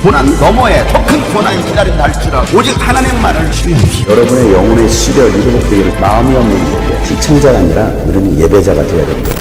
고난 너머에 더 큰 고난이 기다린다 할지라 오직 하나님만을 신뢰하십시오. 여러분의 영혼의 시력이 회복되기를 마음이 없는 분에게 시청자가 아니라 우리는 예배자가 되어야 됩니다.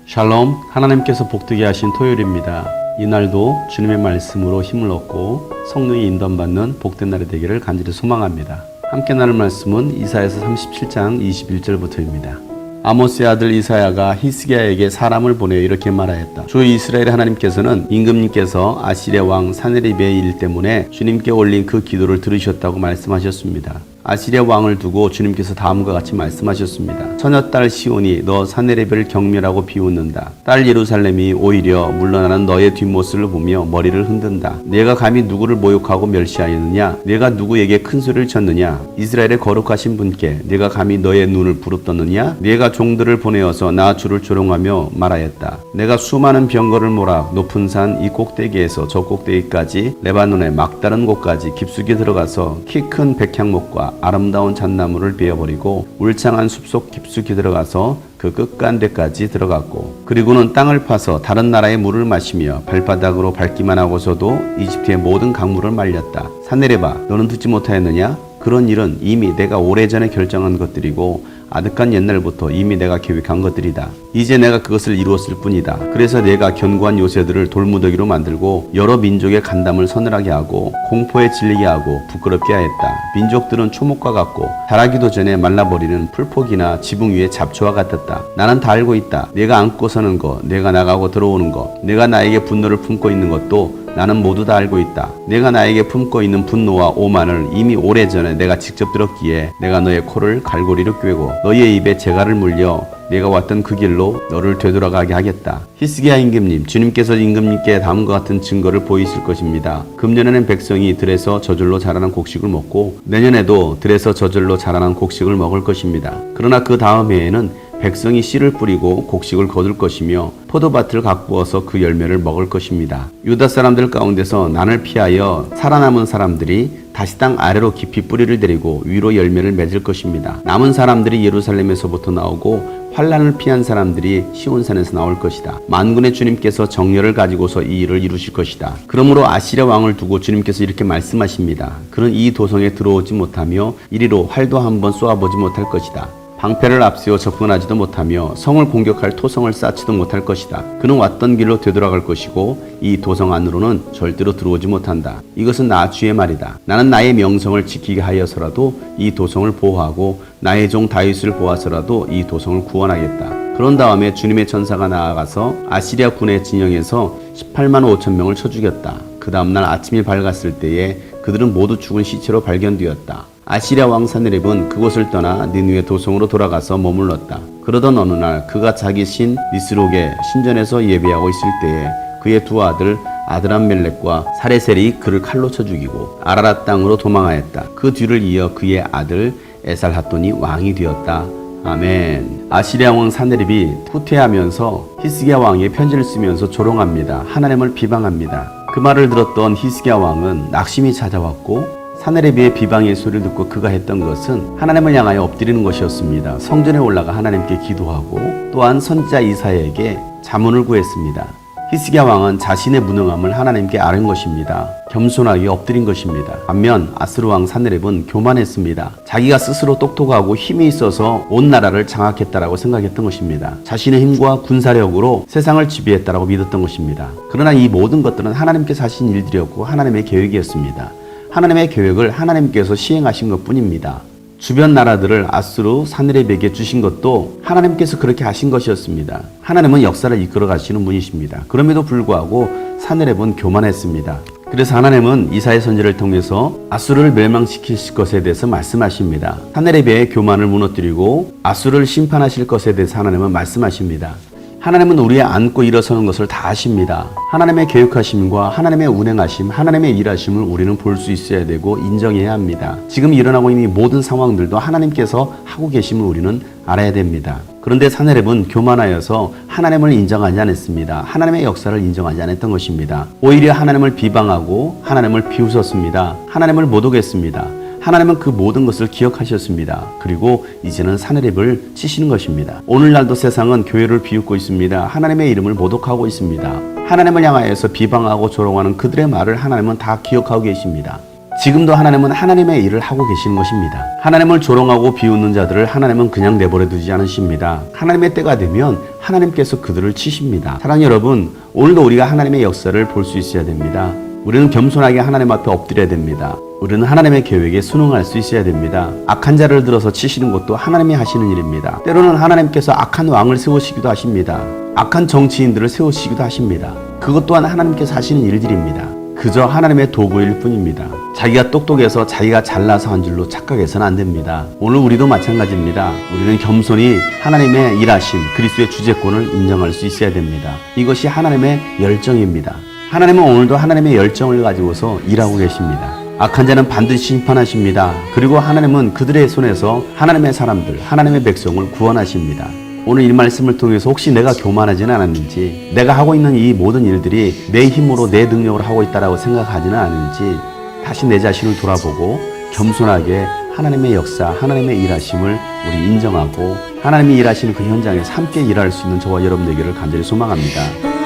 샬롬, 하나님께서 복되게 하신 토요일입니다. 이날도 주님의 말씀으로 힘을 얻고 성령의 인도받는 복된 날이 되기를 간절히 소망합니다. 함께 나눌 말씀은 이사야서 37장 21절부터입니다. 아모스의 아들 이사야가 히스기야에게 사람을 보내어 이렇게 말하였다. 주 이스라엘 하나님께서는 임금님께서 아시리아 왕 사네립의 일 때문에 주님께 올린 그 기도를 들으셨다고 말씀하셨습니다. 아시리아 왕을 두고 주님께서 다음과 같이 말씀하셨습니다. 처녀딸 시온이 너 사네립을 경멸하고 비웃는다. 딸 예루살렘이 오히려 물러나는 너의 뒷모습을 보며 머리를 흔든다. 내가 감히 누구를 모욕하고 멸시하였느냐? 내가 누구에게 큰 소리를 쳤느냐? 이스라엘의 거룩하신 분께 내가 감히 너의 눈을 부릅떴느냐? 내가 종들을 보내어서 나 주를 조롱하며 말하였다. 내가 수많은 병거를 몰아 높은 산 이 꼭대기에서 저 꼭대기까지 레바논의 막다른 곳까지 깊숙이 들어가서 키 큰 백향목과 아름다운 잣나무를 베어버리고 울창한 숲속 깊숙이 들어가서 그 끝간데까지 들어갔고 그리고는 땅을 파서 다른 나라의 물을 마시며 발바닥으로 밟기만 하고서도 이집트의 모든 강물을 말렸다. 사네립아, 너는 듣지 못하였느냐? 그런 일은 이미 내가 오래전에 결정한 것들이고 아득한 옛날부터 이미 내가 계획한 것들이다. 이제 내가 그것을 이루었을 뿐이다. 그래서 내가 견고한 요새들을 돌무더기로 만들고 여러 민족의 간담을 서늘하게 하고 공포에 질리게 하고 부끄럽게 하였다. 민족들은 초목과 같고 자라기도 전에 말라버리는 풀포기나 지붕 위의 잡초와 같았다. 나는 다 알고 있다. 내가 안고 서는 것, 내가 나가고 들어오는 것, 내가 나에게 분노를 품고 있는 것도 나는 모두 다 알고 있다. 내가 나에게 품고 있는 분노와 오만을 이미 오래전에 내가 직접 들었기에 내가 너의 코를 갈고리로 꿰고 너의 입에 재갈을 물려 내가 왔던 그 길로 너를 되돌아가게 하겠다. 히스기야 임금님, 주님께서 임금님께 다음과 같은 증거를 보이실 것입니다. 금년에는 백성이 들에서 저절로 자라난 곡식을 먹고 내년에도 들에서 저절로 자라난 곡식을 먹을 것입니다. 그러나 그 다음 해에는 백성이 씨를 뿌리고 곡식을 거둘 것이며 포도밭을 가꾸어서 그 열매를 먹을 것입니다. 유다 사람들 가운데서 난을 피하여 살아남은 사람들이 다시 땅 아래로 깊이 뿌리를 내리고 위로 열매를 맺을 것입니다. 남은 사람들이 예루살렘에서부터 나오고 환난을 피한 사람들이 시온산에서 나올 것이다. 만군의 주님께서 정열을 가지고서 이 일을 이루실 것이다. 그러므로 아시리아 왕을 두고 주님께서 이렇게 말씀하십니다. 그는 이 도성에 들어오지 못하며 이리로 활도 한번 쏘아보지 못할 것이다. 방패를 앞세워 접근하지도 못하며 성을 공격할 토성을 쌓지도 못할 것이다. 그는 왔던 길로 되돌아갈 것이고 이 도성 안으로는 절대로 들어오지 못한다. 이것은 나 주의 말이다. 나는 나의 명성을 지키게 하여서라도 이 도성을 보호하고 나의 종 다윗을 보아서라도 이 도성을 구원하겠다. 그런 다음에 주님의 천사가 나아가서 아시리아 군의 진영에서 18만 5천 명을 쳐 죽였다. 그 다음날 아침이 밝았을 때에 그들은 모두 죽은 시체로 발견되었다. 아시리아 왕 사네립은 그곳을 떠나 니느웨 도성으로 돌아가서 머물렀다. 그러던 어느 날 그가 자기 신 니스록의 신전에서 예배하고 있을 때에 그의 두 아들 아드람멜렉과 사레셀이 그를 칼로 쳐 죽이고 아라랏 땅으로 도망하였다. 그 뒤를 이어 그의 아들 에살핫돈이 왕이 되었다. 아멘. 아시리아 왕 사네립이 후퇴하면서 히스기야 왕의 편지를 쓰면서 조롱합니다. 하나님을 비방합니다. 그 말을 들었던 히스기야 왕은 낙심이 찾아왔고 사네립의 비방의 소리를 듣고 그가 했던 것은 하나님을 향하여 엎드리는 것이었습니다. 성전에 올라가 하나님께 기도하고 또한 선지자 이사야에게 자문을 구했습니다. 히스기야 왕은 자신의 무능함을 하나님께 아는 것입니다. 겸손하게 엎드린 것입니다. 반면 아스루 왕 사네립은 교만했습니다. 자기가 스스로 똑똑하고 힘이 있어서 온 나라를 장악했다라고 생각했던 것입니다. 자신의 힘과 군사력으로 세상을 지배했다라고 믿었던 것입니다. 그러나 이 모든 것들은 하나님께서 하신 일들이었고 하나님의 계획이었습니다. 하나님의 계획을 하나님께서 시행하신 것뿐입니다. 주변 나라들을 아수르 사네립에게 주신 것도 하나님께서 그렇게 하신 것이었습니다. 하나님은 역사를 이끌어 가시는 분이십니다. 그럼에도 불구하고 사네립은 교만했습니다. 그래서 하나님은 이사야 선지를 통해서 아수르를 멸망시키실 것에 대해서 말씀하십니다. 사네립의 교만을 무너뜨리고 아수르를 심판하실 것에 대해서 하나님은 말씀하십니다. 하나님은 우리의 안고 일어서는 것을 다 아십니다. 하나님의 계획하심과 하나님의 운행하심, 하나님의 일하심을 우리는 볼 수 있어야 되고 인정해야 합니다. 지금 일어나고 있는 모든 상황들도 하나님께서 하고 계심을 우리는 알아야 됩니다. 그런데 사네립은 교만하여서 하나님을 인정하지 않았습니다. 하나님의 역사를 인정하지 않았던 것입니다. 오히려 하나님을 비방하고 하나님을 비웃었습니다. 하나님을 못 오겠습니다. 하나님은 그 모든 것을 기억하셨습니다. 그리고 이제는 사내립을 치시는 것입니다. 오늘날도 세상은 교회를 비웃고 있습니다. 하나님의 이름을 모독하고 있습니다. 하나님을 향하여서 비방하고 조롱하는 그들의 말을 하나님은 다 기억하고 계십니다. 지금도 하나님은 하나님의 일을 하고 계시는 것입니다. 하나님을 조롱하고 비웃는 자들을 하나님은 그냥 내버려 두지 않으십니다. 하나님의 때가 되면 하나님께서 그들을 치십니다. 사랑하는 여러분, 오늘도 우리가 하나님의 역사를 볼 수 있어야 됩니다. 우리는 겸손하게 하나님 앞에 엎드려야 됩니다. 우리는 하나님의 계획에 순응할 수 있어야 됩니다. 악한 자를 들어서 치시는 것도 하나님이 하시는 일입니다. 때로는 하나님께서 악한 왕을 세우시기도 하십니다. 악한 정치인들을 세우시기도 하십니다. 그것 또한 하나님께서 하시는 일들입니다. 그저 하나님의 도구일 뿐입니다. 자기가 똑똑해서 자기가 잘나서 한 줄로 착각해서는 안 됩니다. 오늘 우리도 마찬가지입니다. 우리는 겸손히 하나님의 일하신 그리스도의 주재권을 인정할 수 있어야 됩니다. 이것이 하나님의 열정입니다. 하나님은 오늘도 하나님의 열정을 가지고서 일하고 계십니다. 악한 자는 반드시 심판하십니다. 그리고 하나님은 그들의 손에서 하나님의 사람들, 하나님의 백성을 구원하십니다. 오늘 이 말씀을 통해서 혹시 내가 교만하지는 않았는지, 내가 하고 있는 이 모든 일들이 내 힘으로 내 능력으로 하고 있다라고 생각하지는 않은지 다시 내 자신을 돌아보고 겸손하게 하나님의 역사, 하나님의 일하심을 우리 인정하고 하나님이 일하시는 그 현장에서 함께 일할 수 있는 저와 여러분 되기를 간절히 소망합니다.